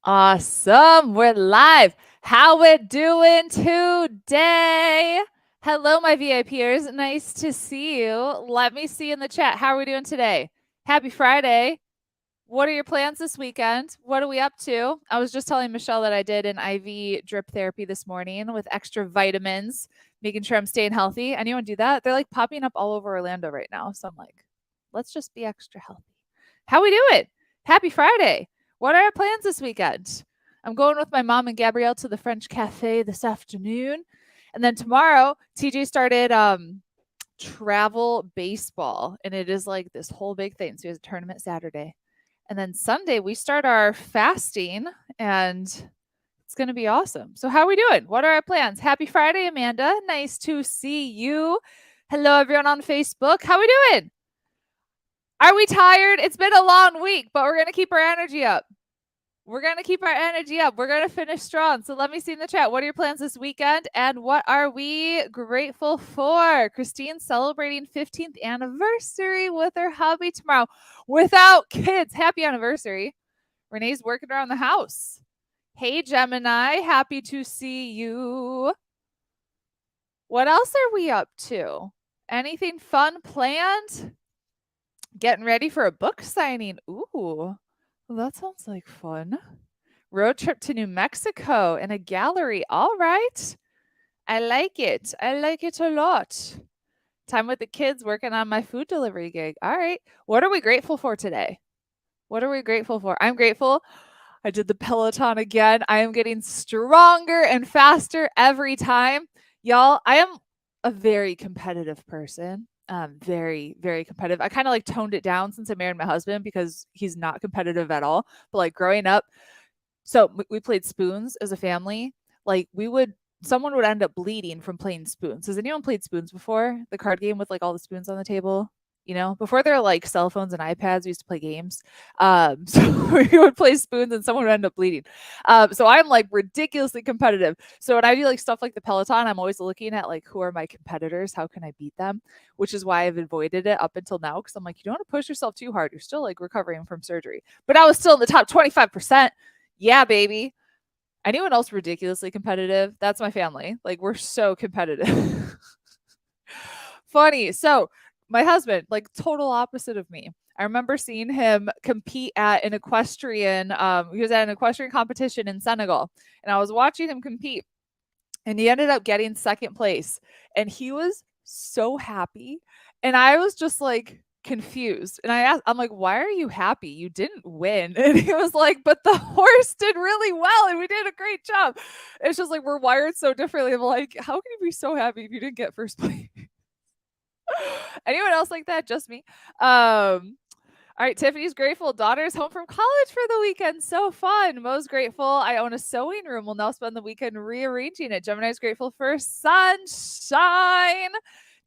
Awesome. We're live. How we doing today? Hello, my VIPers. Nice to see you. Let me see in the chat. How are we doing today? Happy Friday. What are your plans this weekend? What are we up to? I was just telling Michelle that I did an IV drip therapy this morning with extra vitamins, making sure I'm staying healthy. Anyone do that? They're like popping up all over Orlando right now. So I'm like, let's just be extra healthy. How we doing? Happy Friday. What are our plans this weekend? I'm going with my mom and Gabrielle to the French Cafe this afternoon. And then tomorrow, TJ started travel baseball, and it is like this whole big thing. So he has a tournament Saturday. And then Sunday, we start our fasting, and it's going to be awesome. So, how are we doing? What are our plans? Happy Friday, Amanda. Nice to see you. Hello, everyone on Facebook. How are we doing? Are we tired? It's been a long week, but we're going to keep our energy up. We're going to keep our energy up. We're going to finish strong. So let me see in the chat. What are your plans this weekend? And what are we grateful for? Christine's celebrating 15th anniversary with her hubby tomorrow without kids. Happy anniversary. Renee's working around the house. Hey, Gemini. Happy to see you. What else are we up to? Anything fun planned? Getting ready for a book signing. Ooh. Well, that sounds like fun. Road trip to New Mexico in a gallery. All right. I like it. I like it a lot. Time with the kids working on my food delivery gig. All right. What are we grateful for today? What are we grateful for? I'm grateful. I did the Peloton again. I am getting stronger and faster every time. Y'all, I am a very competitive person. Very, very competitive. I kind of like toned it down since I married my husband because he's not competitive at all. But like growing up, so we played spoons as a family. Like someone would end up bleeding from playing spoons. Has anyone played spoons before? The card game with like all the spoons on the table? Before there were like cell phones and iPads, we used to play games. So we would play spoons and someone would end up bleeding. So I'm like ridiculously competitive. So when I do like stuff like the Peloton, I'm always looking at like who are my competitors? How can I beat them? Which is why I've avoided it up until now. Cause I'm like, you don't want to push yourself too hard. You're still like recovering from surgery. But I was still in the top 25%. Yeah, baby. Anyone else ridiculously competitive? That's my family. Like we're so competitive. Funny. So my husband, like total opposite of me. I remember seeing him compete at an equestrian. He was at an equestrian competition in Senegal, and I was watching him compete, and he ended up getting second place, and he was so happy, and I was just like confused. And I'm like, why are you happy? You didn't win. And he was like, but the horse did really well, and we did a great job. It's just like we're wired so differently. I'm like, how can you be so happy if you didn't get first place? Anyone else like that? Just me. All right, Tiffany's grateful. Daughter's home from college for the weekend. So fun. Mo's grateful. I own a sewing room. We'll now spend the weekend rearranging it. Gemini's grateful for sunshine.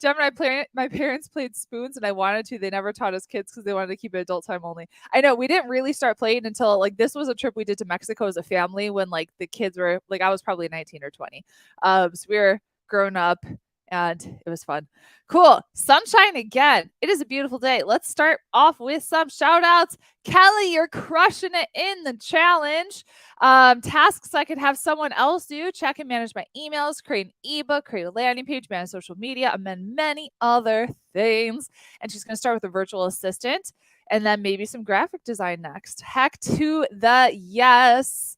My parents played spoons and I wanted to. They never taught us kids because they wanted to keep it adult time only. I know we didn't really start playing until like this was a trip we did to Mexico as a family when like the kids were like I was probably 19 or 20. So we were grown up and it was fun. Cool. Sunshine again. It is a beautiful day. Let's start off with some shout outs. Kelly, you're crushing it in the challenge. Tasks I could have someone else do: check and manage my emails, create an ebook, create a landing page, manage social media, and then many other things. And she's going to start with a virtual assistant and then maybe some graphic design next. Heck to the yes.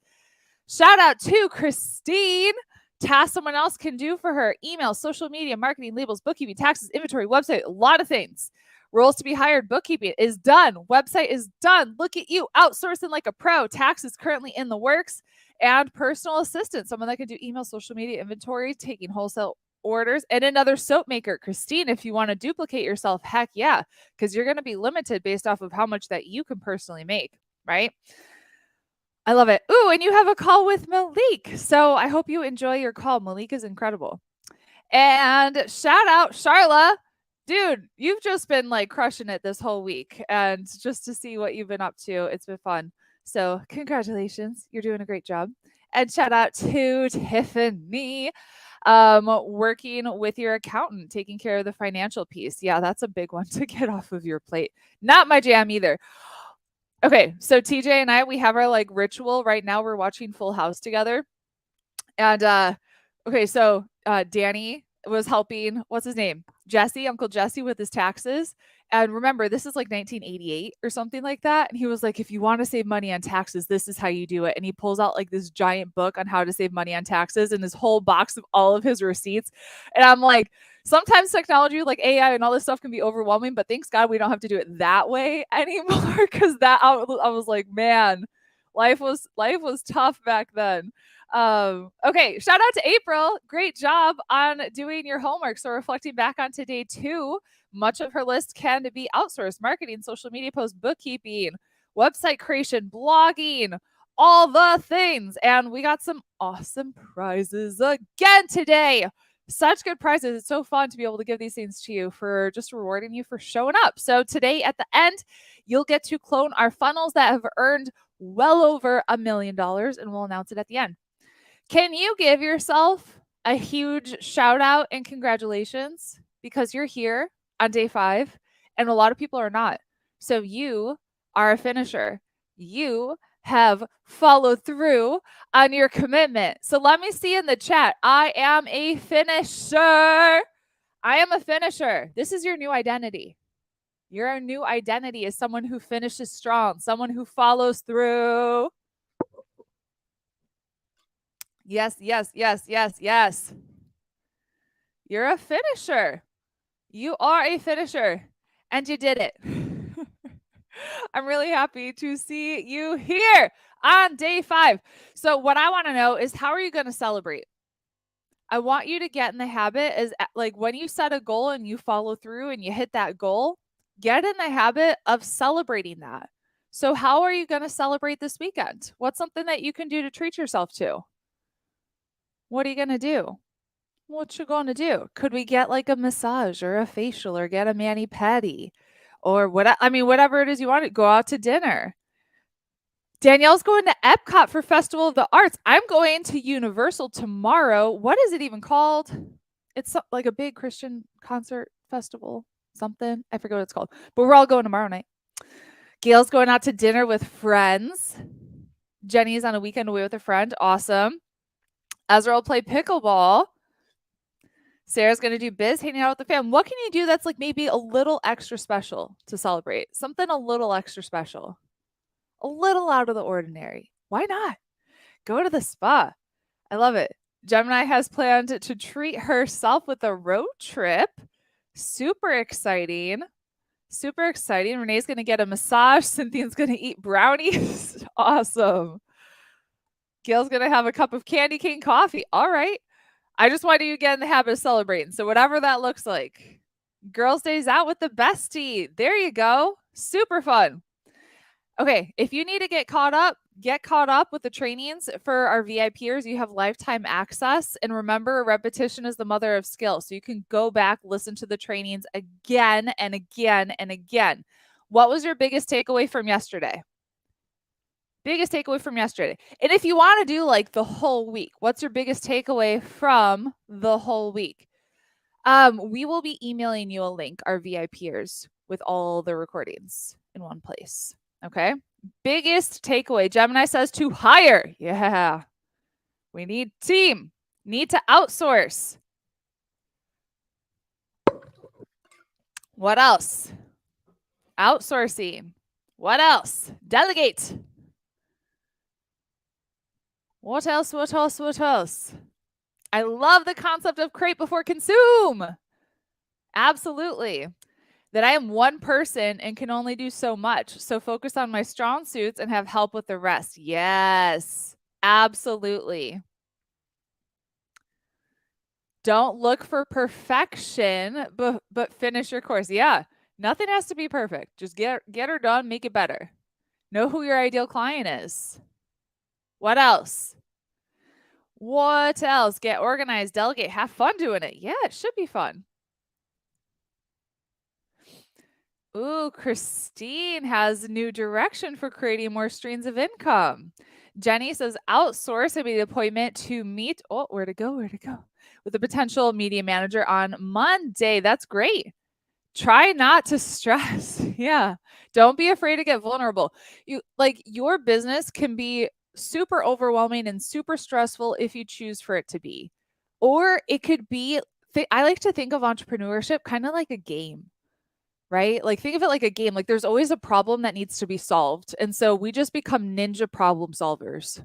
Shout out to Christine. Tasks someone else can do for her: email, social media, marketing, labels, bookkeeping, taxes, inventory, website, a lot of things. Roles to be hired: bookkeeping is done, website is done. Look at you outsourcing like a pro. Tax is currently in the works. And personal assistant, someone that can do email, social media, inventory, taking wholesale orders, and another soap maker. Christine, if you want to duplicate yourself, heck yeah, because you're going to be limited based off of how much that you can personally make, right? I love it. Ooh, and you have a call with Malik. So I hope you enjoy your call. Malik is incredible. And shout out Charla. Dude, you've just been like crushing it this whole week. And just to see what you've been up to, it's been fun. So congratulations. You're doing a great job. And shout out to Tiffany. Working with your accountant, taking care of the financial piece. Yeah, that's a big one to get off of your plate. Not my jam either. Okay, so TJ and I, we have our like ritual right now. We're watching Full House together. And okay, so Danny was helping, what's his name? Jesse, Uncle Jesse, with his taxes. And remember, this is like 1988 or something like that. And he was like, if you want to save money on taxes, this is how you do it. And he pulls out like this giant book on how to save money on taxes and this whole box of all of his receipts. And I'm like, sometimes technology like AI and all this stuff can be overwhelming, but thanks God we don't have to do it that way anymore. Because that I was like, man, life was tough back then. Okay, shout out to April. Great job on doing your homework. So reflecting back on today too, much of her list can be outsourced: marketing, social media posts, bookkeeping, website creation, blogging, all the things. And we got some awesome prizes again today. Such good prizes. It's so fun to be able to give these things to you for just rewarding you for showing up. So today at the end, you'll get to clone our funnels that have earned well over $1 million, and we'll announce it at the end. Can you give yourself a huge shout out and congratulations because you're here on day 5 and a lot of people are not. So you are a finisher. You have followed through on your commitment. So let me see in the chat. I am a finisher. I am a finisher. This is your new identity. Your new identity is someone who finishes strong, someone who follows through. Yes, yes, yes, yes, yes. You're a finisher. You are a finisher. And you did it. I'm really happy to see you here on day 5. So what I want to know is, how are you going to celebrate? I want you to get in the habit is like when you set a goal and you follow through and you hit that goal, get in the habit of celebrating that. So how are you going to celebrate this weekend? What's something that you can do to treat yourself to? What are you going to do? What you going to do? Could we get like a massage or a facial or get a mani-pedi or whatever it is you want to go out to dinner? Danielle's going to Epcot for Festival of the Arts. I'm going to Universal tomorrow. What is it even called? It's like a big Christian concert festival, something. I forget what it's called, but we're all going tomorrow night. Gail's going out to dinner with friends. Jenny's on a weekend away with a friend. Awesome. Ezra will play pickleball. Sarah's going to do biz, hanging out with the fam. What can you do that's like maybe a little extra special to celebrate? Something a little extra special. A little out of the ordinary. Why not? Go to the spa. I love it. Gemini has planned to treat herself with a road trip. Super exciting. Super exciting. Renee's going to get a massage. Cynthia's going to eat brownies. Awesome. Gail's going to have a cup of candy cane coffee. All right. I just want you to get in the habit of celebrating. So whatever that looks like. Girls' Days Out with the bestie. There you go. Super fun. Okay, if you need to get caught up with the trainings for our VIPers. You have lifetime access. And remember, repetition is the mother of skill. So you can go back, listen to the trainings again and again and again. What was your biggest takeaway from yesterday? Biggest takeaway from yesterday. And if you want to do like the whole week, what's your biggest takeaway from the whole week? We will be emailing you a link, our VIPers, with all the recordings in one place. Okay. Biggest takeaway. Gemini says to hire. Yeah. We need team. Need to outsource. What else? Outsourcing. What else? Delegate. What else? What else? What else? I love the concept of create before consume. Absolutely. That I am one person and can only do so much. So focus on my strong suits and have help with the rest. Yes, absolutely. Don't look for perfection, but finish your course. Yeah, nothing has to be perfect. Just get her done, make it better. Know who your ideal client is. What else? What else? Get organized, delegate, have fun doing it. Yeah, it should be fun. Ooh, Christine has new direction for creating more streams of income. Jenny says outsource. I made an appointment to meet. Oh, where to go? With a potential media manager on Monday. That's great. Try not to stress. Yeah. Don't be afraid to get vulnerable. Your business can be super overwhelming and super stressful if you choose for it to be. Or it could be, I like to think of entrepreneurship kind of like a game, right? Like think of it like a game. Like there's always a problem that needs to be solved. And so we just become ninja problem solvers.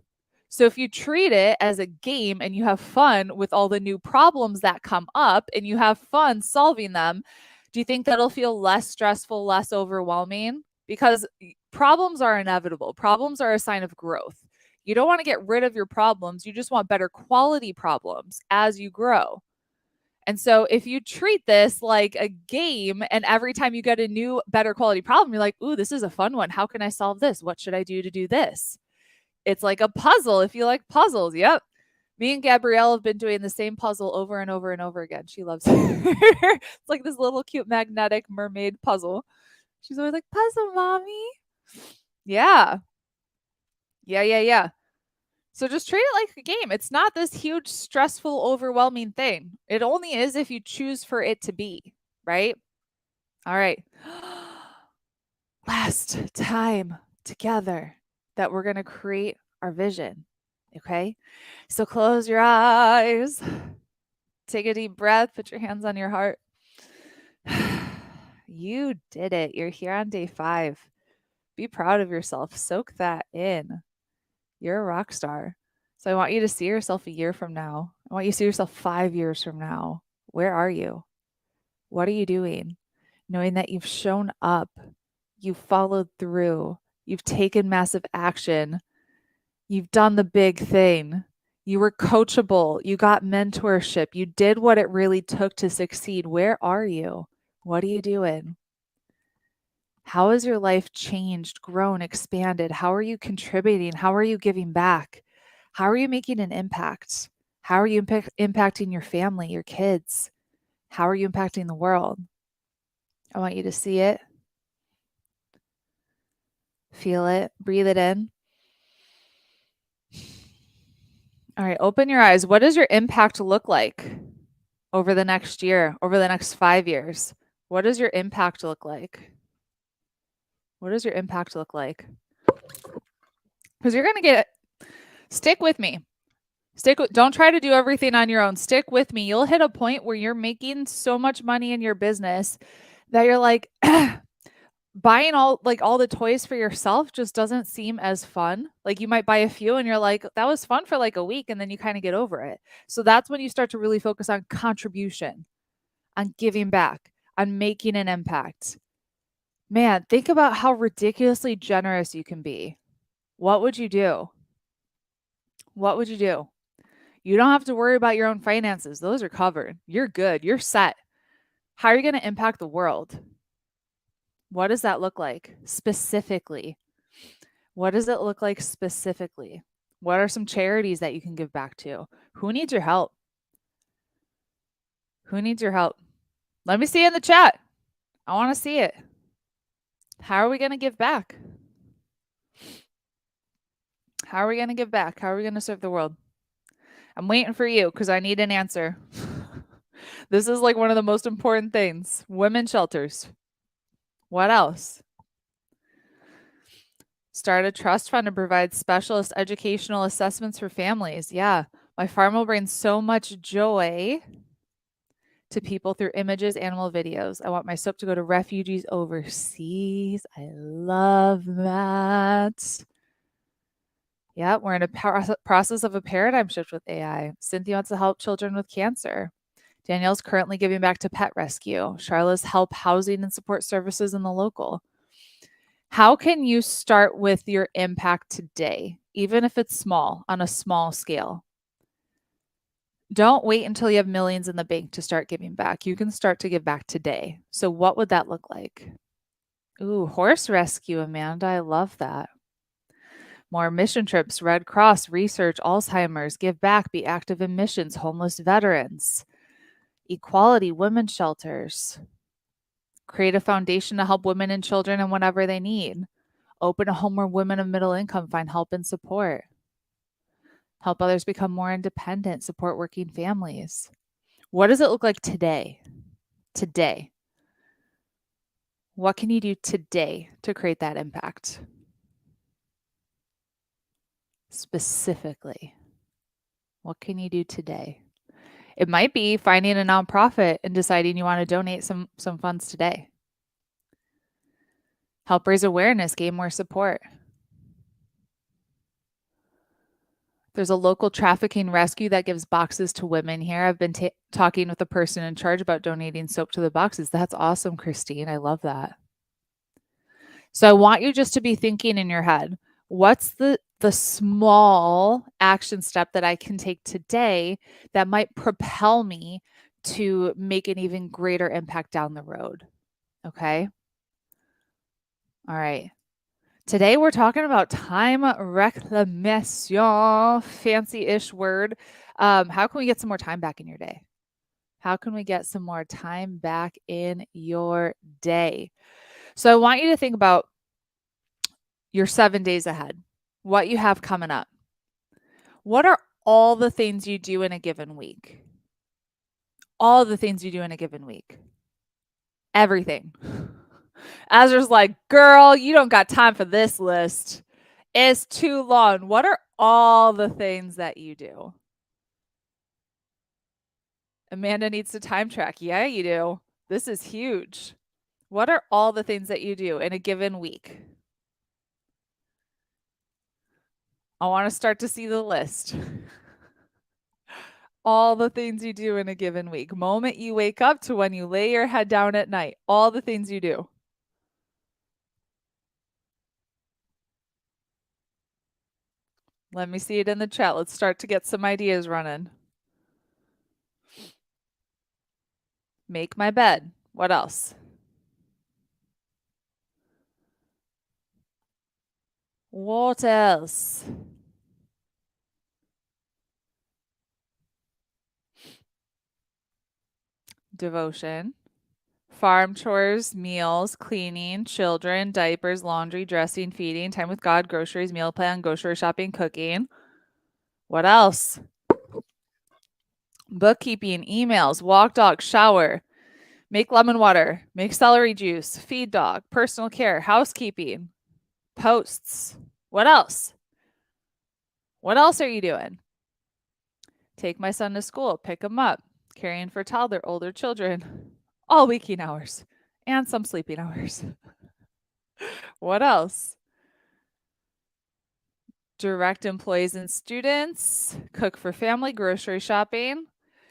So if you treat it as a game and you have fun with all the new problems that come up and you have fun solving them, do you think that'll feel less stressful, less overwhelming? Because problems are inevitable. Problems are a sign of growth. You don't want to get rid of your problems. You just want better quality problems as you grow. And so if you treat this like a game and every time you get a new, better quality problem, you're like, ooh, this is a fun one. How can I solve this? What should I do to do this? It's like a puzzle if you like puzzles. Yep. Me and Gabrielle have been doing the same puzzle over and over and over again. She loves it. It's like this little cute magnetic mermaid puzzle. She's always like, puzzle, mommy. Yeah. Yeah. So just treat it like a game. It's not this huge, stressful, overwhelming thing. It only is if you choose for it to be, right? All right. Last time together that we're going to create our vision. Okay. So close your eyes. Take a deep breath. Put your hands on your heart. You did it. You're here on day 5. Be proud of yourself. Soak that in. You're a rock star. So I want you to see yourself a year from now. I want you to see yourself 5 years from now. Where are you? What are you doing? Knowing that you've shown up, you've followed through, you've taken massive action, you've done the big thing. You were coachable, you got mentorship, you did what it really took to succeed. Where are you? What are you doing? How has your life changed, grown, expanded? How are you contributing? How are you giving back? How are you making an impact? How are you impacting your family, your kids? How are you impacting the world? I want you to see it, feel it, breathe it in. All right, open your eyes. What does your impact look like over the next year, over the next 5 years? What does your impact look like? What does your impact look like? Because you're going to stick with me. Don't try to do everything on your own. Stick with me. You'll hit a point where you're making so much money in your business that you're like, buying all the toys for yourself just doesn't seem as fun. Like you might buy a few and you're like, that was fun for like a week, and then you kind of get over it. So that's when you start to really focus on contribution, on giving back, on making an impact. Man, think about how ridiculously generous you can be. What would you do? What would you do? You don't have to worry about your own finances. Those are covered. You're good. You're set. How are you going to impact the world? What does that look like specifically? What does it look like specifically? What are some charities that you can give back to? Who needs your help? Who needs your help? Let me see it in the chat. I want to see it. How are we going to give back? How are we going to give back? How are we going to serve the world? I'm waiting for you because I need an answer. This is like one of the most important things. Women's shelters. What else? Start a trust fund to provide specialist educational assessments for families. Yeah, my farm will bring so much joy to people through images, animal videos. I want my soap to go to refugees overseas. I love that. Yeah, we're in a process of a paradigm shift with AI. Cynthia wants to help children with cancer. Danielle's currently giving back to pet rescue. Charla's help housing and support services in the local. How can you start with your impact today, even if it's small, on a small scale? Don't wait until you have millions in the bank to start giving back. You can start to give back today. So what would that look like? Ooh, horse rescue, Amanda. I love that. More mission trips, Red Cross, research, Alzheimer's, give back, be active in missions, homeless veterans, equality, women's shelters. Create a foundation to help women and children in whatever they need. Open a home where women of middle income find help and support. Help others become more independent, support working families. What does it look like today? Today. What can you do today to create that impact? Specifically, what can you do today? It might be finding a nonprofit and deciding you want to donate some funds today. Help raise awareness, gain more support. There's a local trafficking rescue that gives boxes to women here. I've been talking with the person in charge about donating soap to the boxes. That's awesome, Christine. I love that. So I want you just to be thinking in your head, what's the small action step that I can take today that might propel me to make an even greater impact down the road? Okay. All right. Today we're talking about time reclamation, fancy-ish word. How can we get some more time back in your day? How can we get some more time back in your day? So I want you to think about your 7 days ahead, what you have coming up. What are all the things you do in a given week? All the things you do in a given week. Everything. Azra's like, girl, you don't got time for this list. It's too long. What are all the things that you do? Amanda needs to time track. Yeah, you do. This is huge. What are all the things that you do in a given week? I want to start to see the list. All the things you do in a given week. Moment you wake up to when you lay your head down at night. All the things you do. Let me see it in the chat. Let's start to get some ideas running. Make my bed. What else? What else? Devotion. Farm chores, meals, cleaning, children, diapers, laundry, dressing, feeding, time with God, groceries, meal plan, grocery shopping, cooking. What else? Bookkeeping, emails, walk dog, shower, make lemon water, make celery juice, feed dog, personal care, housekeeping, posts. What else? What else are you doing? Take my son to school, pick him up, caring for toddler, older children, all waking hours, and some sleeping hours. What else? Direct employees and students, cook for family, grocery shopping.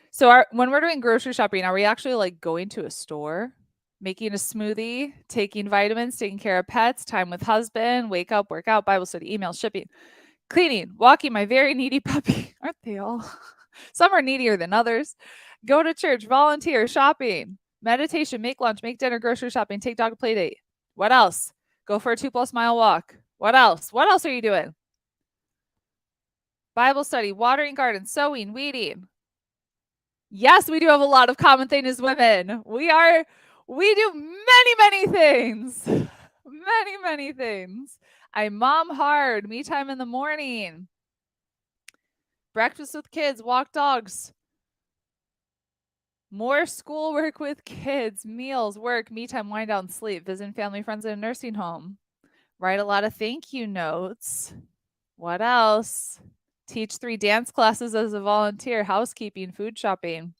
So when we're doing grocery shopping, are we actually like going to a store, making a smoothie, taking vitamins, taking care of pets, time with husband, wake up, work out, Bible study, email, shipping, cleaning, walking my very needy puppy? Aren't they all? Some are needier than others. Go to church, volunteer, shopping, meditation, make lunch, make dinner, grocery shopping, take dog to play date. What else? Go for a 2+ mile walk. What else? What else are you doing? Bible study, watering gardens, sewing, weeding. Yes, we do have a lot of common things as women. We do many things. Many things. I mom hard, me time in the morning. Breakfast with kids, walk dogs. More schoolwork with kids, meals, work, me time, wind down, sleep, visiting family, friends in a nursing home. Write a lot of thank you notes. What else? Teach 3 dance classes as a volunteer, housekeeping, food shopping.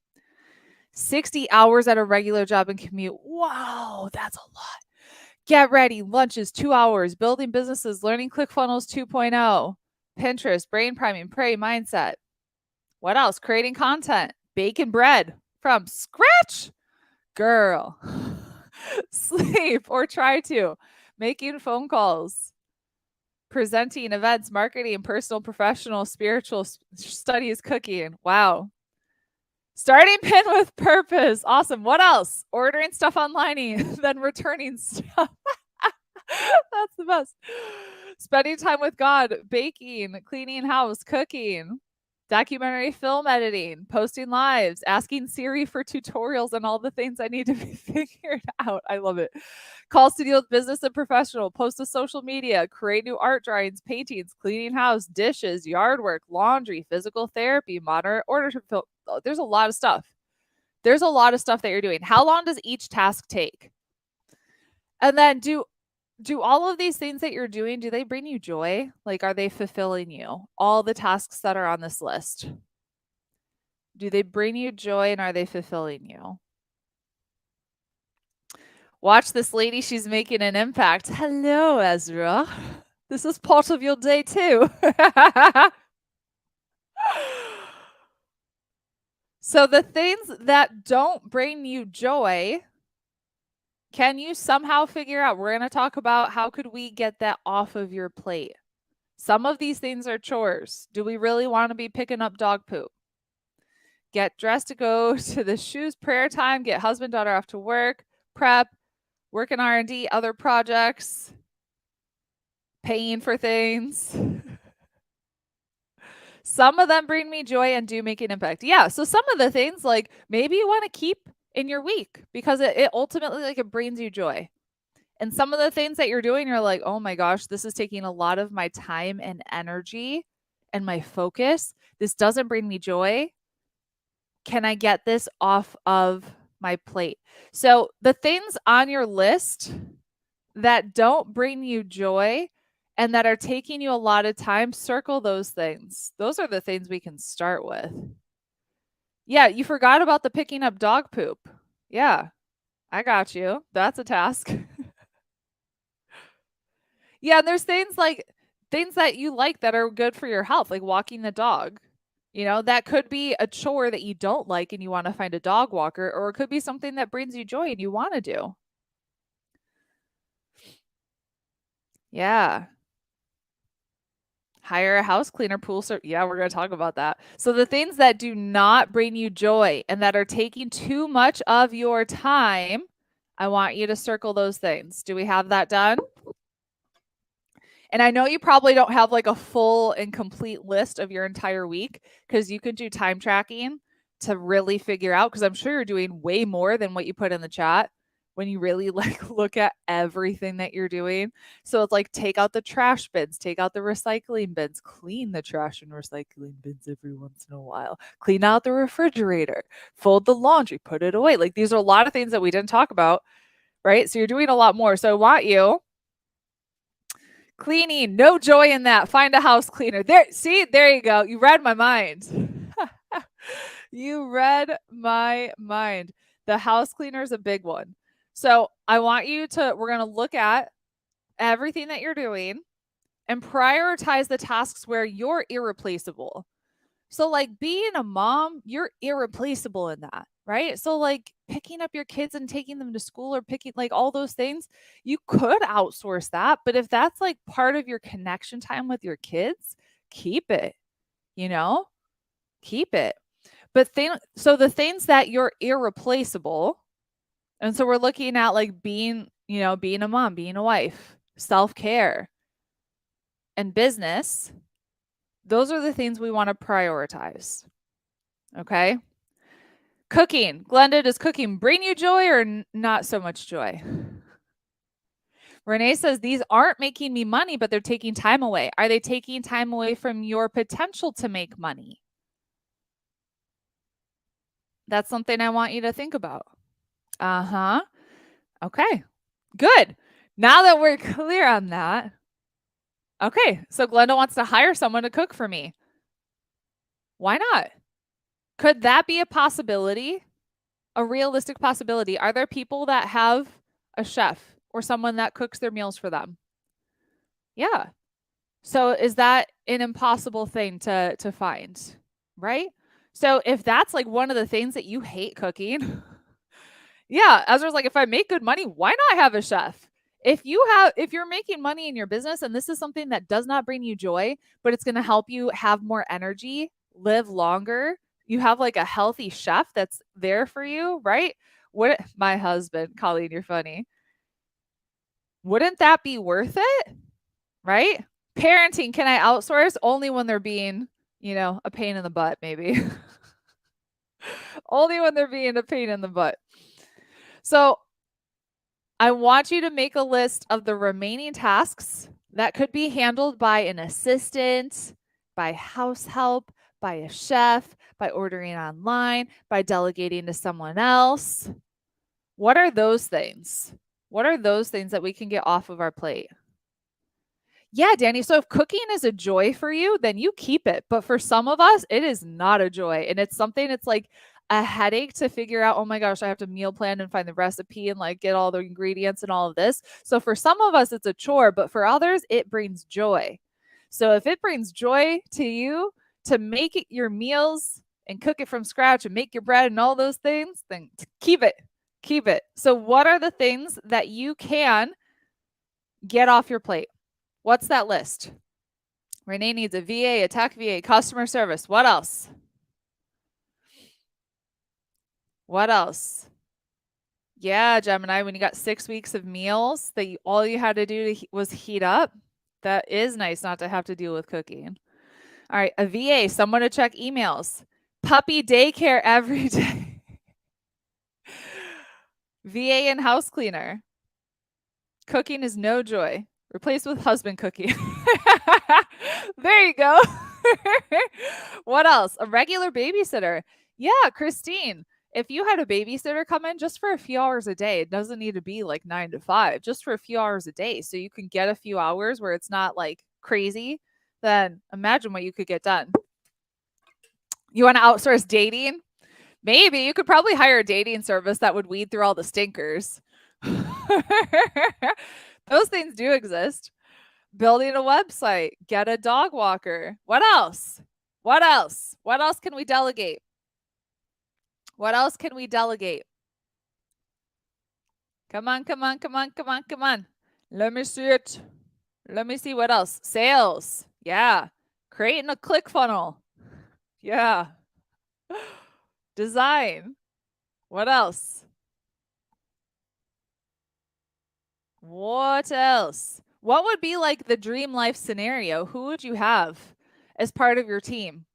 60 hours at a regular job and commute. Wow, that's a lot. Get ready, lunches, 2 hours, building businesses, learning ClickFunnels 2.0, Pinterest, brain priming, pray, mindset. What else? Creating content, baking bread from scratch. Girl, sleep or try to, making phone calls, presenting events, marketing, personal, professional, spiritual, studies, cooking. Wow. Starting pin with purpose. Awesome. What else? Ordering stuff online, then returning stuff. That's the best. Spending time with God, baking, cleaning house, cooking, documentary film editing, posting lives, asking Siri for tutorials on all the things I need to be figured out. I love it. Calls to deal with business and professional, post to social media, create new art drawings, paintings, cleaning house, dishes, yard work, laundry, physical therapy, moderate order to fill. There's a lot of stuff. There's a lot of stuff that you're doing. How long does each task take? And then do all of these things that you're doing, do they bring you joy? Like, are they fulfilling you? All the tasks that are on this list. Do they bring you joy and are they fulfilling you? Watch this lady. She's making an impact. Hello, Ezra. This is part of your day too. So the things that don't bring you joy, can you somehow figure out? We're going to talk about how could we get that off of your plate. Some of these things are chores. Do we really want to be picking up dog poop? Get dressed to go to the shoes prayer time, get husband, daughter off to work, prep, work in R&D, other projects, paying for things. Some of them bring me joy and do make an impact. Yeah, so some of the things, like, maybe you want to keep in your week because it ultimately, like, it brings you joy. And some of the things that you're doing, you're like, oh my gosh, this is taking a lot of my time and energy and my focus. This doesn't bring me joy. Can I get this off of my plate? So the things on your list that don't bring you joy and that are taking you a lot of time, circle those things. Those are the things we can start with. Yeah, you forgot about the picking up dog poop. Yeah, I got you. That's a task. Yeah, and there's things that you like that are good for your health, like walking the dog. You know, that could be a chore that you don't like and you want to find a dog walker, or it could be something that brings you joy and you want to do. Yeah. Hire a house cleaner, pool service. Yeah, we're going to talk about that. So the things that do not bring you joy and that are taking too much of your time, I want you to circle those things. Do we have that done? And I know you probably don't have like a full and complete list of your entire week because you could do time tracking to really figure out, because I'm sure you're doing way more than what you put in the chat when you really like look at everything that you're doing. So it's like, take out the trash bins, take out the recycling bins, clean the trash and recycling bins every once in a while, clean out the refrigerator, fold the laundry, put it away. Like, these are a lot of things that we didn't talk about, right? So you're doing a lot more. So I want you cleaning, no joy in that. Find a house cleaner. There, see, there you go. You read my mind. You read my mind. The house cleaner is a big one. So I want you to, we're going to look at everything that you're doing and prioritize the tasks where you're irreplaceable. So like being a mom, you're irreplaceable in that, right? So like picking up your kids and taking them to school or picking like all those things, you could outsource that. But if that's like part of your connection time with your kids, keep it, you know, keep it. But so the things that you're irreplaceable, and so we're looking at like being, you know, being a mom, being a wife, self-care, and business. Those are the things we want to prioritize. Okay. Cooking. Glenda, does cooking bring you joy or not so much joy? Renee says, these aren't making me money, but they're taking time away. Are they taking time away from your potential to make money? That's something I want you to think about. Uh-huh. Okay, good. Now that we're clear on that. Okay, so Glenda wants to hire someone to cook for me. Why not? Could that be a possibility? A realistic possibility? Are there people that have a chef or someone that cooks their meals for them? Yeah. So is that an impossible thing to find? Right? So if that's like one of the things that you hate cooking, yeah, Ezra's like, if I make good money, why not have a chef? If you're making money in your business and this is something that does not bring you joy, but it's going to help you have more energy, live longer, you have like a healthy chef that's there for you, right? What my husband, Colleen, you're funny. Wouldn't that be worth it? Right? Parenting, can I outsource? Only when they're being, you know, a pain in the butt, maybe. Only when they're being a pain in the butt. So I want you to make a list of the remaining tasks that could be handled by an assistant, by house help, by a chef, by ordering online, by delegating to someone else. What are those things? What are those things that we can get off of our plate? Yeah, Danny. So if cooking is a joy for you, then you keep it. But for some of us, it is not a joy. And it's something it's like a headache to figure out, oh my gosh, I have to meal plan and find the recipe and like get all the ingredients and all of this. So for some of us, it's a chore, but for others, it brings joy. So if it brings joy to you to make it your meals and cook it from scratch and make your bread and all those things, then keep it. Keep it. So what are the things that you can get off your plate? What's that list? Renee needs a VA, a tech VA, customer service. What else? What else? Yeah, Gemini, when you got 6 weeks of meals that all you had to do was heat up, that is nice not to have to deal with cooking. All right, a VA, someone to check emails. Puppy daycare every day. VA and house cleaner. Cooking is no joy. Replace with husband cooking. There you go. What else? A regular babysitter. Yeah, Christine. If you had a babysitter come in just for a few hours a day, it doesn't need to be like 9 to 5, just for a few hours a day. So you can get a few hours where it's not like crazy, then imagine what you could get done. You want to outsource dating? Maybe you could probably hire a dating service that would weed through all the stinkers. Those things do exist. Building a website, get a dog walker. What else? What else? What else can we delegate? What else can we delegate? Come on, come on, come on, come on, come on. Let me see it. Let me see what else. Sales. Yeah. Creating a ClickFunnels. Yeah. Design. What else? What else? What would be like the dream life scenario? Who would you have as part of your team?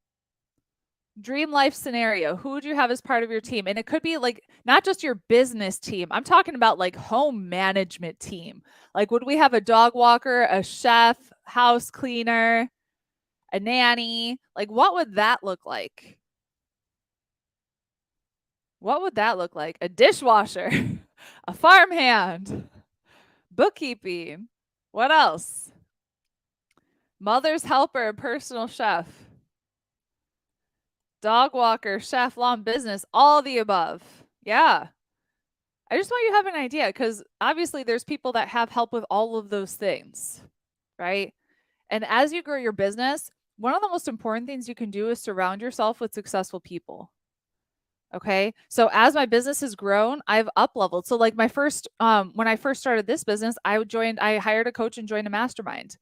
Dream life scenario. Who would you have as part of your team? And it could be like not just your business team. I'm talking about like home management team. Like, would we have a dog walker, a chef, house cleaner, a nanny? Like, what would that look like? What would that look like? A dishwasher, a farmhand, bookkeeping. What else? Mother's helper, personal chef, dog walker, chef, lawn business, all the above. Yeah. I just want you to have an idea because obviously there's people that have help with all of those things, right? And as you grow your business, one of the most important things you can do is surround yourself with successful people. Okay. So as my business has grown, I've up leveled. So like my first, when I first started this business, I hired a coach and joined a mastermind.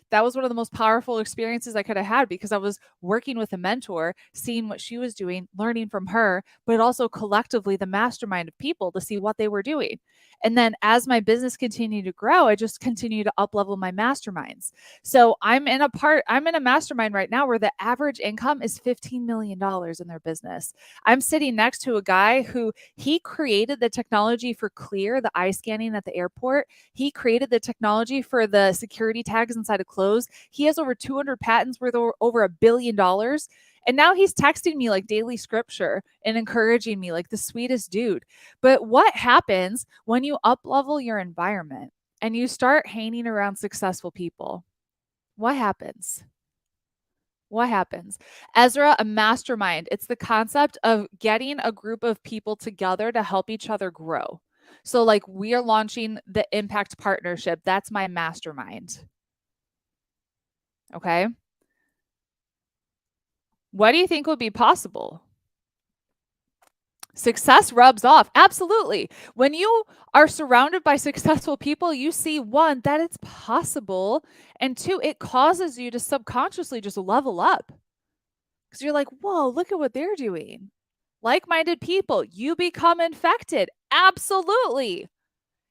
That was one of the most powerful experiences I could have had because I was working with a mentor, seeing what she was doing, learning from her, but also collectively the mastermind of people to see what they were doing. And then as my business continued to grow, I just continued to up level my masterminds. So I'm in a mastermind right now where the average income is $15 million in their business. I'm sitting next to a guy who he created the technology for Clear, the eye scanning at the airport. He created the technology for the security tags inside of clothes. He has over 200 patents worth over $1 billion. And now he's texting me like daily scripture and encouraging me like the sweetest dude. But what happens when you up level your environment and you start hanging around successful people? What happens? What happens? Ezra, a mastermind. It's the concept of getting a group of people together to help each other grow. So, like, we are launching the Impact Partnership. That's my mastermind. Okay. What do you think would be possible? Success rubs off. Absolutely. When you are surrounded by successful people, you see one, that it's possible. And two, it causes you to subconsciously just level up. Because you're like, whoa, look at what they're doing. Like-minded people, you become infected. Absolutely.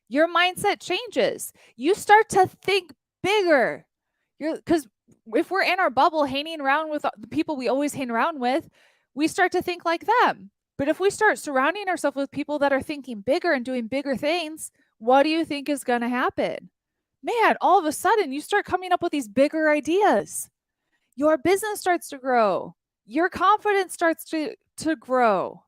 Your mindset changes. You start to think bigger. Because if we're in our bubble hanging around with the people we always hang around with, we start to think like them. But if we start surrounding ourselves with people that are thinking bigger and doing bigger things, what do you think is going to happen? Man, all of a sudden you start coming up with these bigger ideas. Your business starts to grow. Your confidence starts to grow.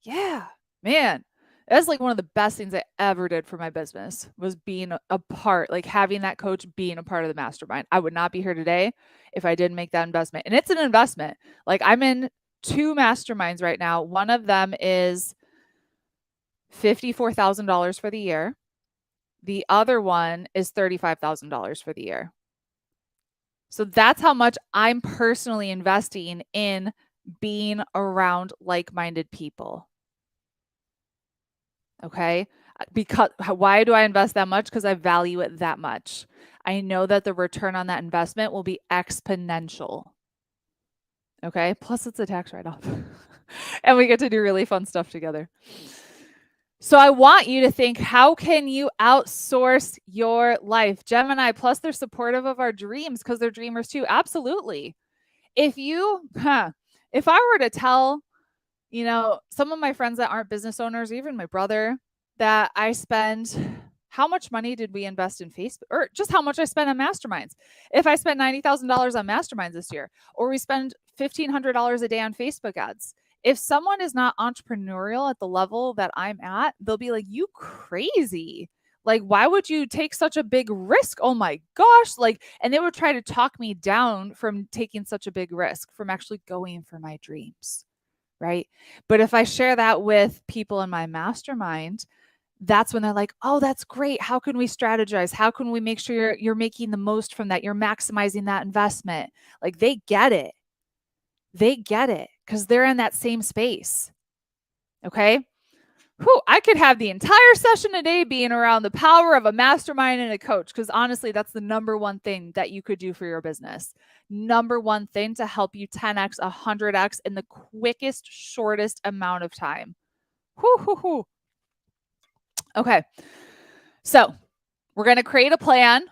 Yeah, man. That's like one of the best things I ever did for my business was being a part, like having that coach being a part of the mastermind. I would not be here today if I didn't make that investment. And it's an investment. Like I'm in 2 masterminds right now. One of them is $54,000 for the year. The other one is $35,000 for the year. So that's how much I'm personally investing in being around like-minded people. Okay? Because why do I invest that much? Because I value it that much. I know that the return on that investment will be exponential. Okay? Plus it's a tax write-off. And we get to do really fun stuff together. So I want you to think, how can you outsource your life? Gemini, plus they're supportive of our dreams because they're dreamers too. Absolutely. If I were to tell, some of my friends that aren't business owners, even my brother, that I spend, how much money did we invest in Facebook, or just how much I spent on masterminds? If I spent $90,000 on masterminds this year, or we spend $1,500 a day on Facebook ads, if someone is not entrepreneurial at the level that I'm at, they'll be like, you crazy. Like, why would you take such a big risk? Oh my gosh. Like, and they would try to talk me down from taking such a big risk, from actually going for my dreams. Right. But if I share that with people in my mastermind, that's when they're like, oh, that's great. How can we strategize? How can we make sure you're making the most from that? You're maximizing that investment. Like they get it. They get it because they're in that same space. Okay. Whew, I could have the entire session today being around the power of a mastermind and a coach, because honestly, that's the number one thing that you could do for your business. Number one thing to help you 10x, 100x in the quickest, shortest amount of time. Whew, whew, whew. Okay. So we're going to create a plan.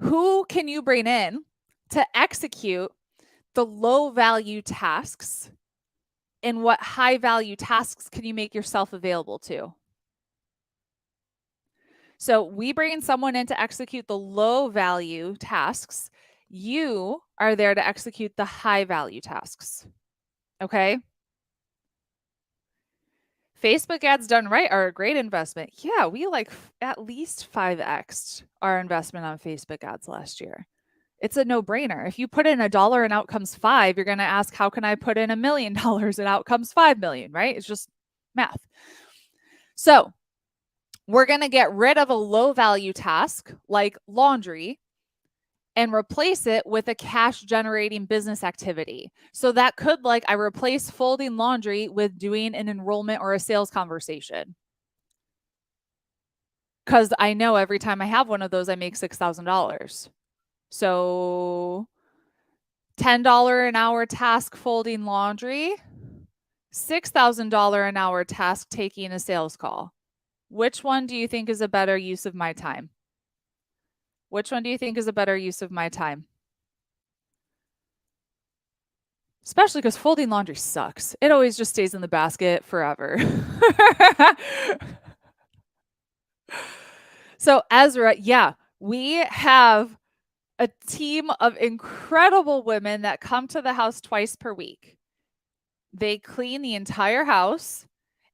Who can you bring in to execute the low value tasks? And what high value tasks can you make yourself available to? So we bring someone in to execute the low value tasks. You are there to execute the high value tasks. Okay. Facebook ads done right are a great investment. Yeah, we like at least 5x'd our investment on Facebook ads last year. It's a no-brainer. If you put in $1 and out comes 5, you're going to ask, how can I put in $1 million and out comes 5 million, right? It's just math. So we're going to get rid of a low value task like laundry and replace it with a cash generating business activity. So that could, like, I replace folding laundry with doing an enrollment or a sales conversation. Because I know every time I have one of those, I make $6,000. So $10 an hour task folding laundry, $6,000 an hour task taking a sales call. Which one do you think is a better use of my time? Which one do you think is a better use of my time? Especially because folding laundry sucks. It always just stays in the basket forever. So Ezra, yeah, we have a team of incredible women that come to the house twice per week. They clean the entire house.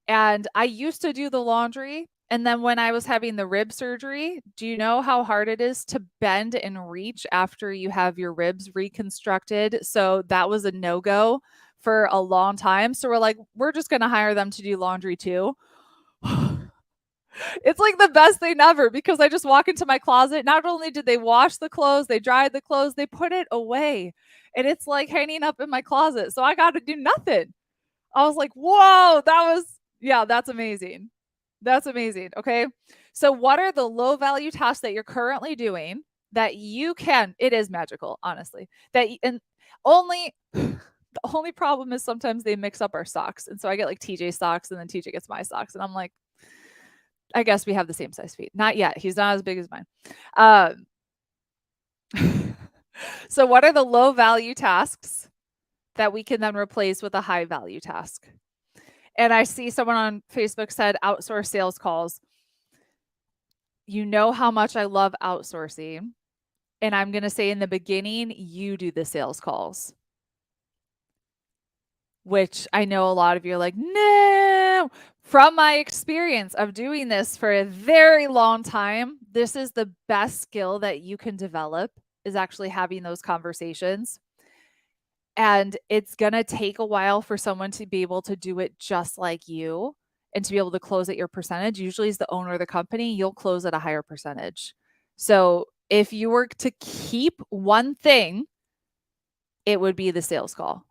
And I used to do the laundry. And then when I was having the rib surgery, do you know how hard it is to bend and reach after you have your ribs reconstructed? So that was a no-go for a long time. So we're like, we're just going to hire them to do laundry too. It's like the best thing ever, because I just walk into my closet. Not only did they wash the clothes, they dried the clothes, they put it away. And it's like hanging up in my closet. So I got to do nothing. I was like, whoa, that's amazing. That's amazing. Okay. So what are the low value tasks that you're currently doing that you can, it is magical, honestly, and only, the only problem is sometimes they mix up our socks. And so I get like TJ socks and then TJ gets my socks. And I'm like, I guess we have the same size feet. Not yet. He's not as big as mine. So what are the low value tasks that we can then replace with a high value task? And I see someone on Facebook said outsource sales calls. You know how much I love outsourcing. And I'm going to say in the beginning, you do the sales calls. Which I know a lot of you are like, no. From my experience of doing this for a very long time, this is the best skill that you can develop, is actually having those conversations. And it's going to take a while for someone to be able to do it just like you and to be able to close at your percentage. Usually as the owner of the company, you'll close at a higher percentage. So if you were to keep one thing, it would be the sales call.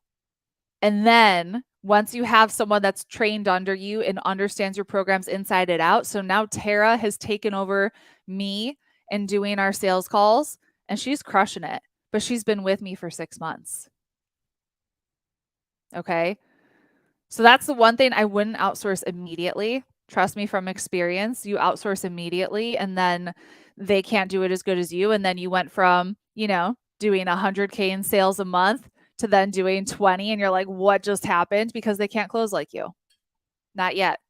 And then once you have someone that's trained under you and understands your programs inside and out. So now Tara has taken over me and doing our sales calls, and she's crushing it, but she's been with me for 6 months. Okay. So that's the one thing I wouldn't outsource immediately. Trust me from experience, you outsource immediately and then they can't do it as good as you. And then you went from, doing 100K in sales a month to then doing 20 and you're like, what just happened? Because they can't close like you. Not yet.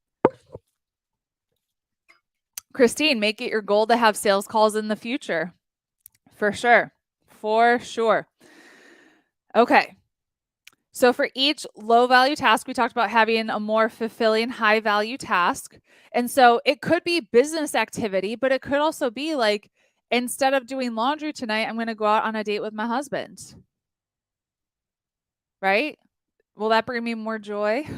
Christine, make it your goal to have sales calls in the future. For sure. For sure. Okay. So for each low value task, we talked about having a more fulfilling high value task. And so it could be business activity, but it could also be like, instead of doing laundry tonight, I'm going to go out on a date with my husband. Right? Will that bring me more joy?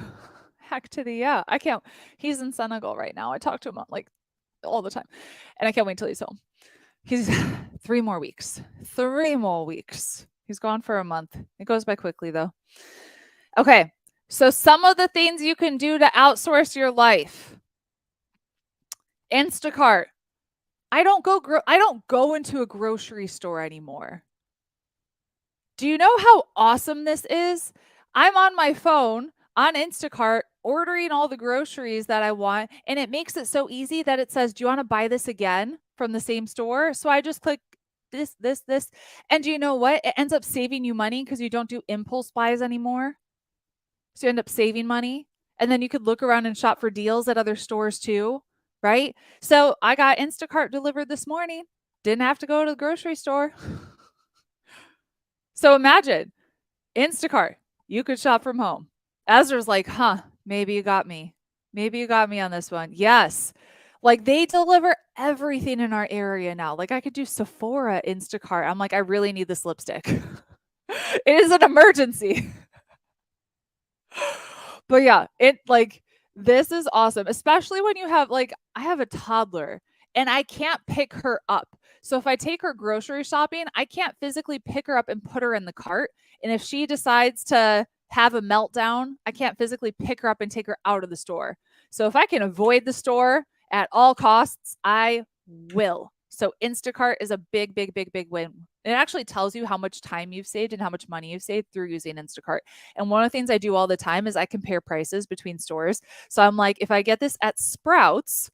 Heck to the yeah. I can't. He's in Senegal right now. I talk to him like all the time. And I can't wait till he's home. He's 3 more weeks. 3 more weeks. He's gone for a month. It goes by quickly though. Okay. So some of the things you can do to outsource your life. Instacart. I don't go into a grocery store anymore. Do you know how awesome this is? I'm on my phone on Instacart ordering all the groceries that I want, and it makes it so easy that it says, do you want to buy this again from the same store? So I just click this. And do you know what? It ends up saving you money because you don't do impulse buys anymore. So you end up saving money. And then you could look around and shop for deals at other stores too, right? So I got Instacart delivered this morning. Didn't have to go to the grocery store. So imagine Instacart, you could shop from home. Ezra's like, maybe you got me. Maybe you got me on this one. Yes. Like they deliver everything in our area now. Like I could do Sephora Instacart. I'm like, I really need this lipstick. It is an emergency. But yeah, this is awesome, especially when you have I have a toddler and I can't pick her up. So if I take her grocery shopping, I can't physically pick her up and put her in the cart. And if she decides to have a meltdown, I can't physically pick her up and take her out of the store. So if I can avoid the store at all costs, I will. So Instacart is a big, big, big, big win. It actually tells you how much time you've saved and how much money you've saved through using Instacart. And one of the things I do all the time is I compare prices between stores. So I'm like, if I get this at Sprouts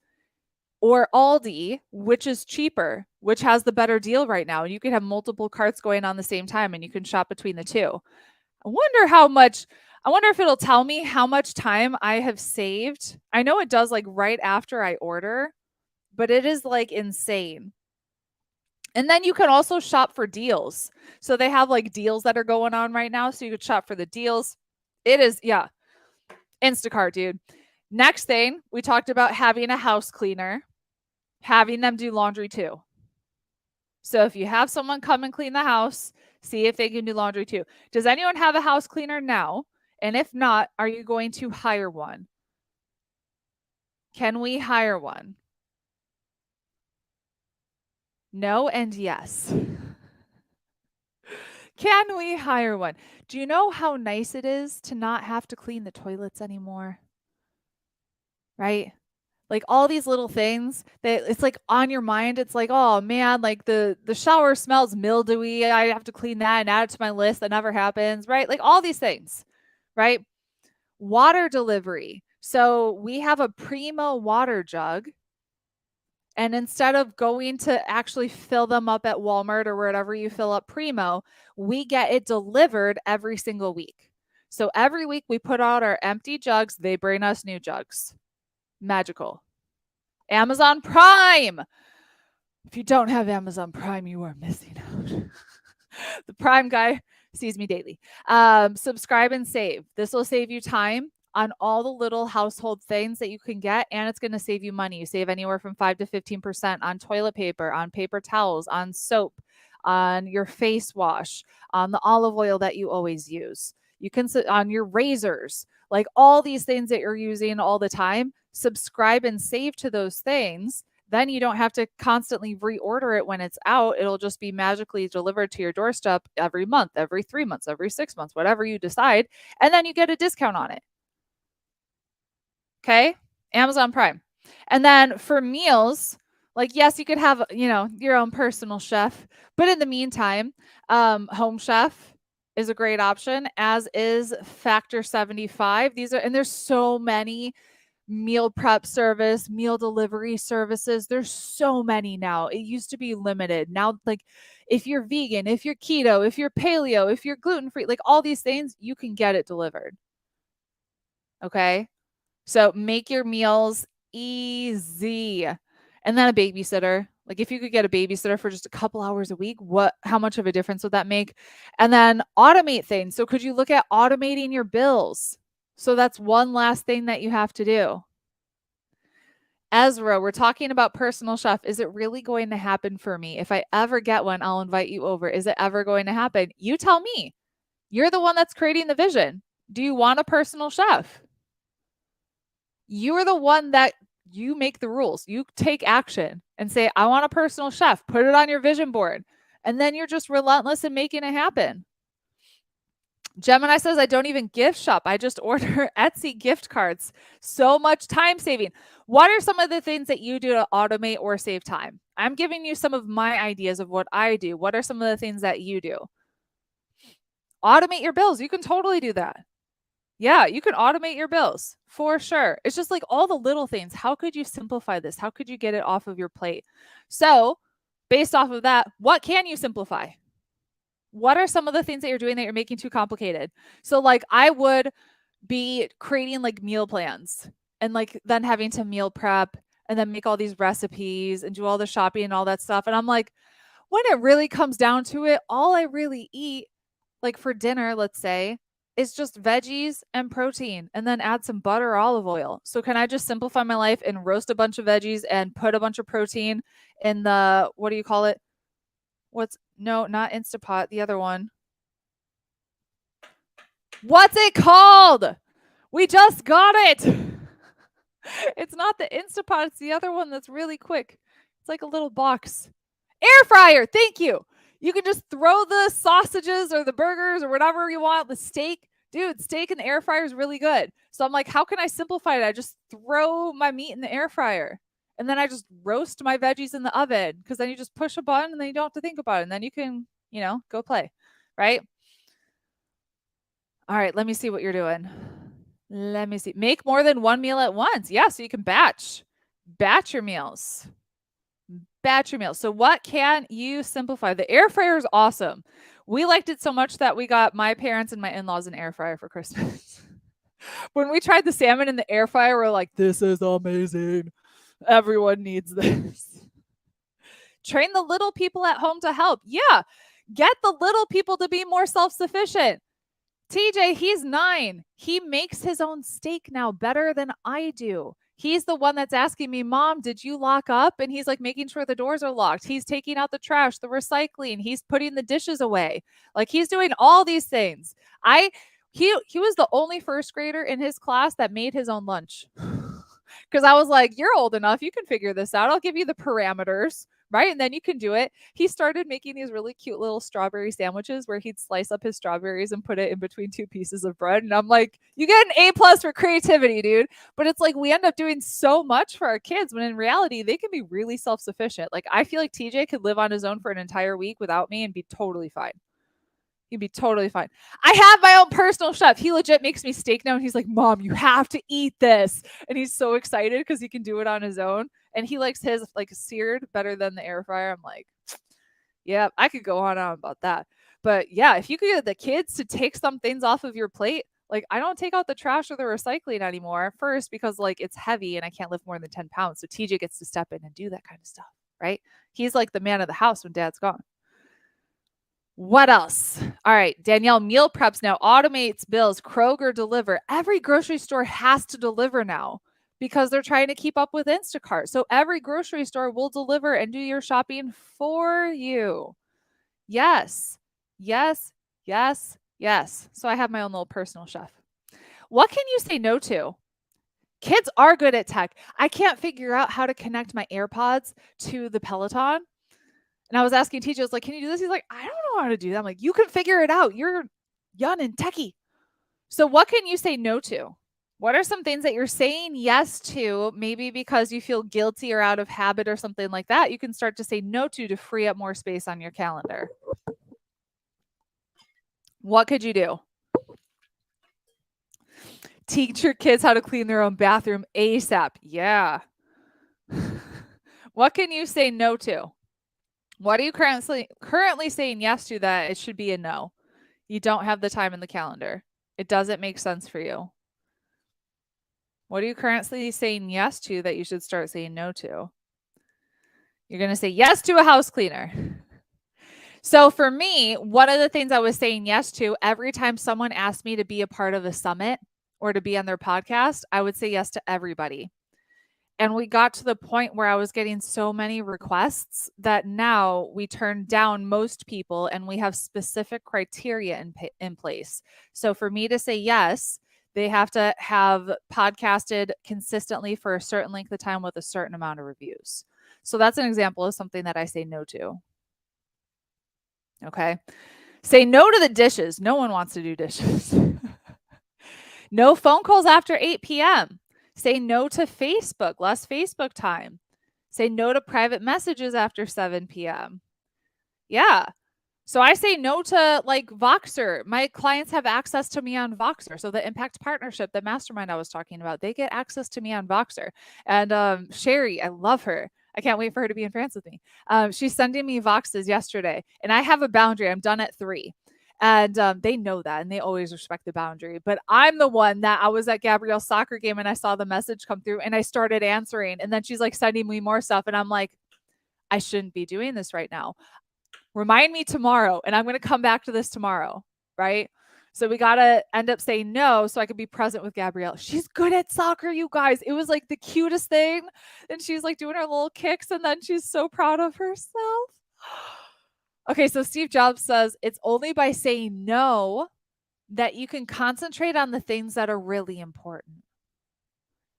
or Aldi, which is cheaper, which has the better deal right now? And you can have multiple carts going on the same time and you can shop between the two. I wonder if it'll tell me how much time I have saved. I know it does right after I order, but it is insane. And then you can also shop for deals. So they have deals that are going on right now. So you could shop for the deals. It is, yeah. Instacart, dude. Next thing, we talked about having a house cleaner, having them do laundry too. So if you have someone come and clean the house, see if they can do laundry too. Does anyone have a house cleaner now? And if not, are you going to hire one? Can we hire one? No and yes. Can we hire one? Do you know how nice it is to not have to clean the toilets anymore? Right? All these little things that it's on your mind. It's oh man, the shower smells mildewy. I have to clean that and add it to my list. That never happens, right? All these things, right? Water delivery. So we have a Primo water jug. And instead of going to actually fill them up at Walmart or wherever you fill up Primo, we get it delivered every single week. So every week we put out our empty jugs. They bring us new jugs. Magical. Amazon Prime. If you don't have Amazon Prime, you are missing out. The Prime guy sees me daily. Subscribe and save. This will save you time on all the little household things that you can get, and it's going to save you money. You save anywhere from 5 to 15% on toilet paper, on paper towels, on soap, on your face wash, on the olive oil that you always use. You can on your razors, like all these things that you're using all the time. Subscribe and save to those things. Then you don't have to constantly reorder it when it's out. It'll just be magically delivered to your doorstep every month, every 3 months, every 6 months, whatever you decide. And then you get a discount on it. Okay? Amazon Prime. And then for meals, like, yes, you could have, your own personal chef, but in the meantime, Home Chef is a great option, as is Factor 75. There's so many meal prep service, meal delivery services. There's so many now. It used to be limited. Now, like, if you're vegan, if you're keto, if you're paleo, if you're gluten-free, like all these things, you can get it delivered. Okay? So make your meals easy. And then a babysitter. Like, if you could get a babysitter for just a couple hours a week, how much of a difference would that make? And then automate things. So could you look at automating your bills? So that's one last thing that you have to do. Ezra, we're talking about personal chef. Is it really going to happen for me? If I ever get one, I'll invite you over. Is it ever going to happen? You tell me. You're the one that's creating the vision. Do you want a personal chef? You are the one that you make the rules. You take action and say, I want a personal chef. Put it on your vision board. And then you're just relentless in making it happen. Gemini says, I don't even gift shop. I just order Etsy gift cards. So much time saving. What are some of the things that you do to automate or save time? I'm giving you some of my ideas of what I do. What are some of the things that you do? Automate your bills. You can totally do that. Yeah, you can automate your bills for sure. It's just like all the little things. How could you simplify this? How could you get it off of your plate? So, based off of that, what can you simplify? What are some of the things that you're doing that you're making too complicated? So, like, I would be creating like meal plans and like then having to meal prep and then make all these recipes and do all the shopping and all that stuff. And I'm like, when it really comes down to it, all I really eat, like for dinner, let's say, is just veggies and protein, and then add some butter or olive oil. So can I just simplify my life and roast a bunch of veggies and put a bunch of protein in the, what do you call it? No, not Instapot, the other one. What's it called? We just got it. It's not the Instapot, it's the other one that's really quick. It's like a little box. Air fryer, thank you. You can just throw the sausages or the burgers or whatever you want, the steak. Dude, steak in the air fryer is really good. So I'm like, how can I simplify it? I just throw my meat in the air fryer. And then I just roast my veggies in the oven, because then you just push a button and then you don't have to think about it. And then you can, go play, right? All right, let me see what you're doing. Let me see. Make more than one meal at once. Yeah, so you can batch your meals. Batch your meals. So what can you simplify? The air fryer is awesome. We liked it so much that we got my parents and my in-laws an air fryer for Christmas. When we tried the salmon in the air fryer, we're like, this is amazing. Everyone needs this. Train the little people at home to help. Yeah, get the little people to be more self-sufficient. TJ, he's 9. He makes his own steak now better than I do. He's the one that's asking me, Mom, did you lock up? And he's like making sure the doors are locked. He's taking out the trash, the recycling. He's putting the dishes away. Like, he's doing all these things. He was the only first grader in his class that made his own lunch. Because I was like, you're old enough. You can figure this out. I'll give you the parameters. Right? And then you can do it. He started making these really cute little strawberry sandwiches where he'd slice up his strawberries and put it in between 2 pieces of bread. And I'm like, you get an A+ for creativity, dude. But it's like, we end up doing so much for our kids when in reality, they can be really self-sufficient. Like, I feel like TJ could live on his own for an entire week without me and be totally fine. He'd be totally fine. I have my own personal chef. He legit makes me steak now. And he's like, Mom, you have to eat this. And he's so excited because he can do it on his own. And he likes his like seared better than the air fryer. I'm like, yeah, I could go on and on about that. But yeah, if you could get the kids to take some things off of your plate, like, I don't take out the trash or the recycling anymore. First, because like it's heavy and I can't lift more than 10 pounds. So TJ gets to step in and do that kind of stuff, right? He's like the man of the house when Dad's gone. What else? All right. Danielle, meal preps now automates bills. Kroger deliver. Every grocery store has to deliver now because they're trying to keep up with Instacart. So every grocery store will deliver and do your shopping for you. Yes. Yes. Yes. Yes. So I have my own little personal chef. What can you say no to? Kids are good at tech. I can't figure out how to connect my AirPods to the Peloton. And I was asking TJ, I was like, can you do this? He's like, I don't know how to do that. I'm like, you can figure it out. You're young and techie. So what can you say no to? What are some things that you're saying yes to, maybe because you feel guilty or out of habit or something like that? You can start to say no to free up more space on your calendar. What could you do? Teach your kids how to clean their own bathroom ASAP. Yeah. What can you say no to? What are you currently saying yes to that it should be a no? You don't have the time in the calendar. It doesn't make sense for you. What are you currently saying yes to that you should start saying no to? You're going to say yes to a house cleaner. So for me, one of the things I was saying yes to every time someone asked me to be a part of a summit or to be on their podcast, I would say yes to everybody. And we got to the point where I was getting so many requests that now we turn down most people and we have specific criteria in place. So for me to say yes, they have to have podcasted consistently for a certain length of time with a certain amount of reviews. So that's an example of something that I say no to. Okay. Say no to the dishes. No one wants to do dishes. No phone calls after 8 p.m. Say no to Facebook, less Facebook time. Say no to private messages after 7 p.m. Yeah. So I say no to like Voxer. My clients have access to me on Voxer. So the Impact Partnership, the mastermind I was talking about, they get access to me on Voxer. And Sherry, I love her. I can't wait for her to be in France with me. She's sending me Voxes yesterday, and I have a boundary. I'm done at 3. And they know that, and they always respect the boundary. But I'm the one that I was at Gabrielle's soccer game, and I saw the message come through, and I started answering. And then she's like sending me more stuff, and I'm like, I shouldn't be doing this right now. Remind me tomorrow, and I'm going to come back to this tomorrow, right? So we got to end up saying no so I could be present with Gabrielle. She's good at soccer, you guys. It was like the cutest thing. And she's like doing her little kicks, and then she's so proud of herself. Okay, so Steve Jobs says it's only by saying no that you can concentrate on the things that are really important.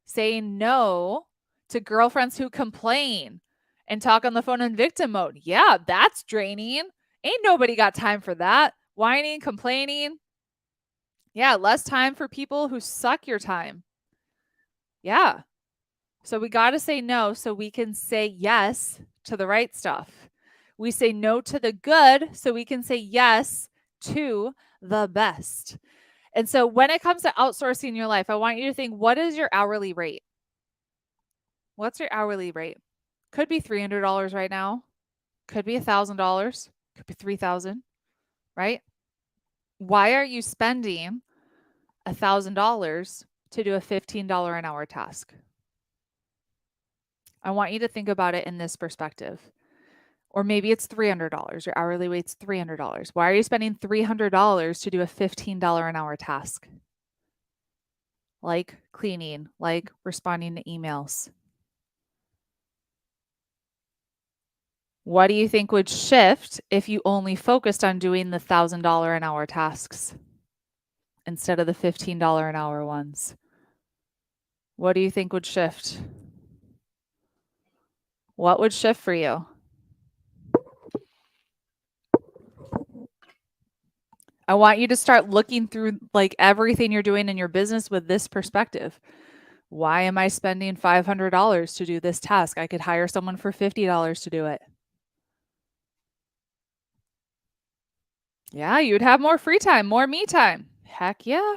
Saying no to girlfriends who complain and talk on the phone in victim mode. Yeah, that's draining. Ain't nobody got time for that. Whining, complaining. Yeah, less time for people who suck your time. Yeah. So we got to say no so we can say yes to the right stuff. We say no to the good so we can say yes to the best. And so when it comes to outsourcing your life, I want you to think, what is your hourly rate? What's your hourly rate? Could be $300 right now. Could be $1,000. Could be $3,000, right? Why are you spending $1,000 to do a $15 an hour task? I want you to think about it in this perspective. Or maybe it's $300. Your hourly rate's $300. Why are you spending $300 to do a $15 an hour task? Like cleaning, like responding to emails. What do you think would shift if you only focused on doing the $1,000 an hour tasks instead of the $15 an hour ones? What do you think would shift? What would shift for you? I want you to start looking through like everything you're doing in your business with this perspective. Why am I spending $500 to do this task? I could hire someone for $50 to do it. Yeah, you'd have more free time, more me time. Heck yeah.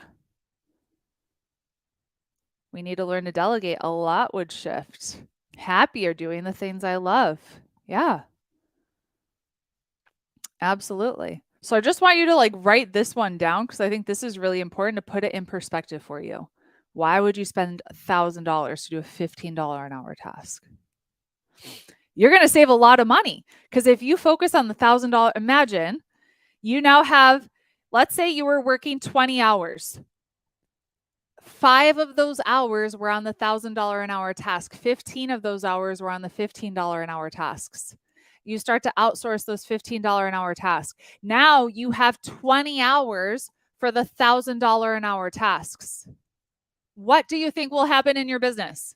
We need to learn to delegate. A lot would shift. Happier doing the things I love. Yeah. Absolutely. So I just want you to like write this one down because I think this is really important to put it in perspective for you. Why would you spend $1,000 to do a $15 an hour task? You're going to save a lot of money because if you focus on the $1,000, imagine You now have, let's say you were working 20 hours. 5 of those hours were on the $1,000 an hour task. 15 of those hours were on the $15 an hour tasks. You start to outsource those $15 an hour tasks. Now you have 20 hours for the $1,000 an hour tasks. What do you think will happen in your business?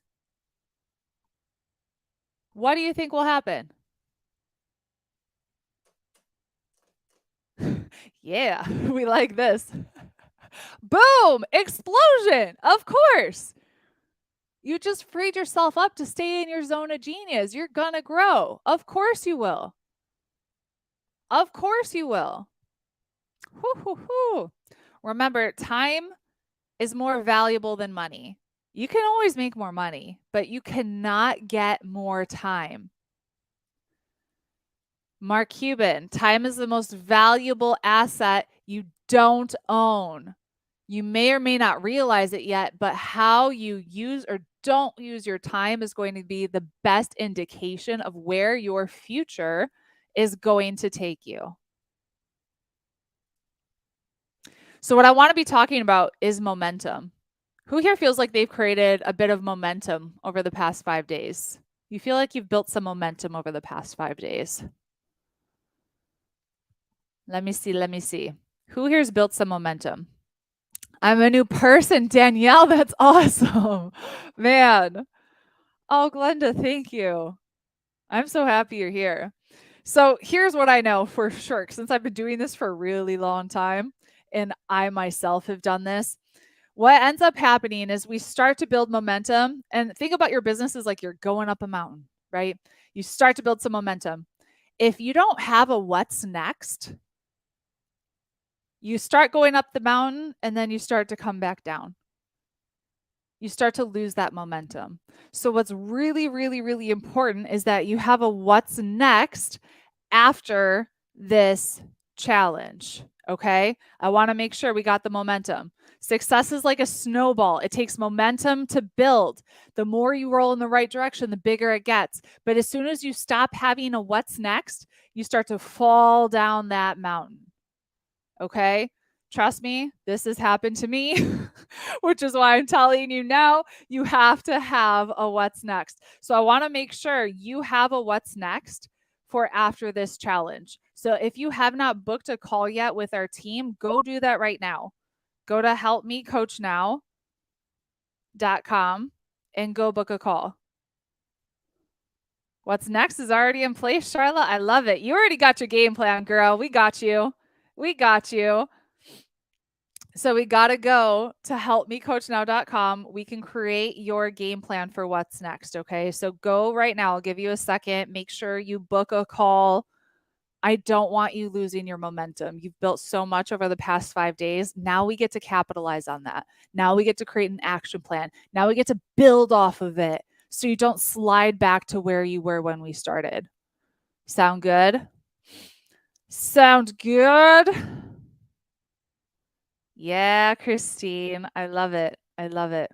What do you think will happen? Yeah, we like this. Boom! Explosion! Of course. You just freed yourself up to stay in your zone of genius. You're gonna grow. Of course you will. Of course you will. Whoo, whoo, whoo. Remember, time is more valuable than money. You can always make more money, but you cannot get more time. Mark Cuban, time is the most valuable asset you don't own. You may or may not realize it yet, but how you use or don't use your time is going to be the best indication of where your future is going to take you. So what I want to be talking about is momentum. Who here feels like they've created a bit of momentum over the past 5 days? You feel like you've built some momentum over the past 5 days? Let me see. Who here's built some momentum? I'm a new person, Danielle. That's awesome. Man. Oh, Glenda, thank you. I'm so happy you're here. So here's what I know for sure, since I've been doing this for a really long time, and I myself have done this. What ends up happening is we start to build momentum, and think about your business as like you're going up a mountain, right? You start to build some momentum. If you don't have a what's next, you start going up the mountain and then you start to come back down. You start to lose that momentum. So what's really, really, really important is that you have a what's next after this challenge. Okay. I want to make sure we got the momentum. Success is like a snowball. It takes momentum to build. The more you roll in the right direction, the bigger it gets. But as soon as you stop having a what's next, you start to fall down that mountain. Okay. Trust me, this has happened to me, which is why I'm telling you now, you have to have a what's next. So I want to make sure you have a what's next for after this challenge. So if you have not booked a call yet with our team, go do that right now. Go to helpmecoachnow.com and go book a call. What's next is already in place, Charlotte. I love it. You already got your game plan, girl. We got you. We got you. So we got to go to helpmecoachnow.com. We can create your game plan for what's next. Okay. So go right now. I'll give you a second. Make sure you book a call. I don't want you losing your momentum. You've built so much over the past 5 days. Now we get to capitalize on that. Now we get to create an action plan. Now we get to build off of it so you don't slide back to where you were when we started. Sound good? Sound good? Yeah, Christine. I love it. I love it.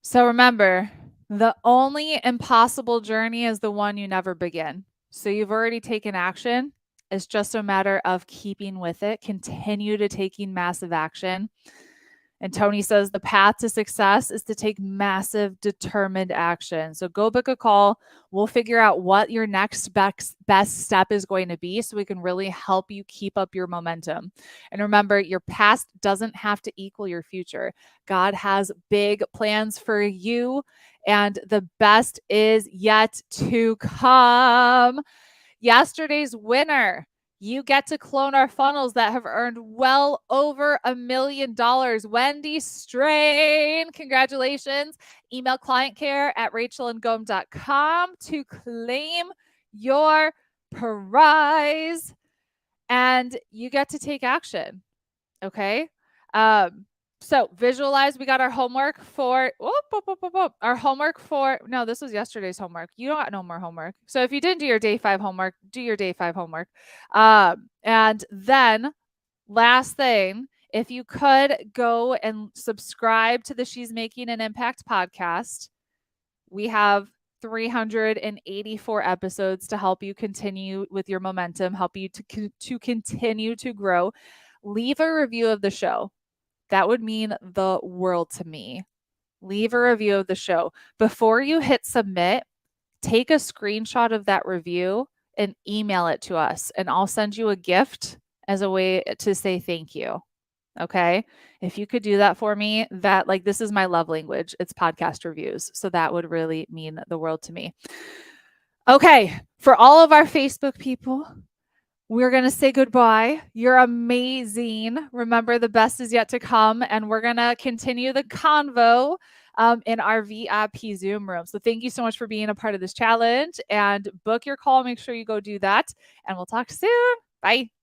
So remember, the only impossible journey is the one you never begin. So you've already taken action. It's just a matter of keeping with it. Continue to taking massive action. And Tony says the path to success is to take massive, determined action. So go book a call. We'll figure out what your next best step is going to be so we can really help you keep up your momentum. And remember, your past doesn't have to equal your future. God has big plans for you, and the best is yet to come. Yesterday's winner. You get to clone our funnels that have earned well over $1 million. Wendy Strain, congratulations. Email clientcare@rachelandgome.com to claim your prize. And you get to take action. Okay. So visualize, we got our homework for, our homework for, no, this was yesterday's homework. You don't got no more homework. So if you didn't do your day 5 homework, do your day 5 homework. And then last thing, if you could go and subscribe to the She's Making an Impact podcast. We have 384 episodes to help you continue with your momentum, help you to continue to grow. Leave a review of the show. That would mean the world to me. Leave a review of the show. Before you hit submit, take a screenshot of that review and email it to us, and I'll send you a gift as a way to say thank you. Okay. If you could do that for me, that this is my love language. It's podcast reviews. So that would really mean the world to me. Okay. For all of our Facebook people, we're going to say goodbye. You're amazing. Remember, the best is yet to come. And we're going to continue the convo in our VIP Zoom room. So thank you so much for being a part of this challenge, and book your call. Make sure you go do that. And we'll talk soon. Bye.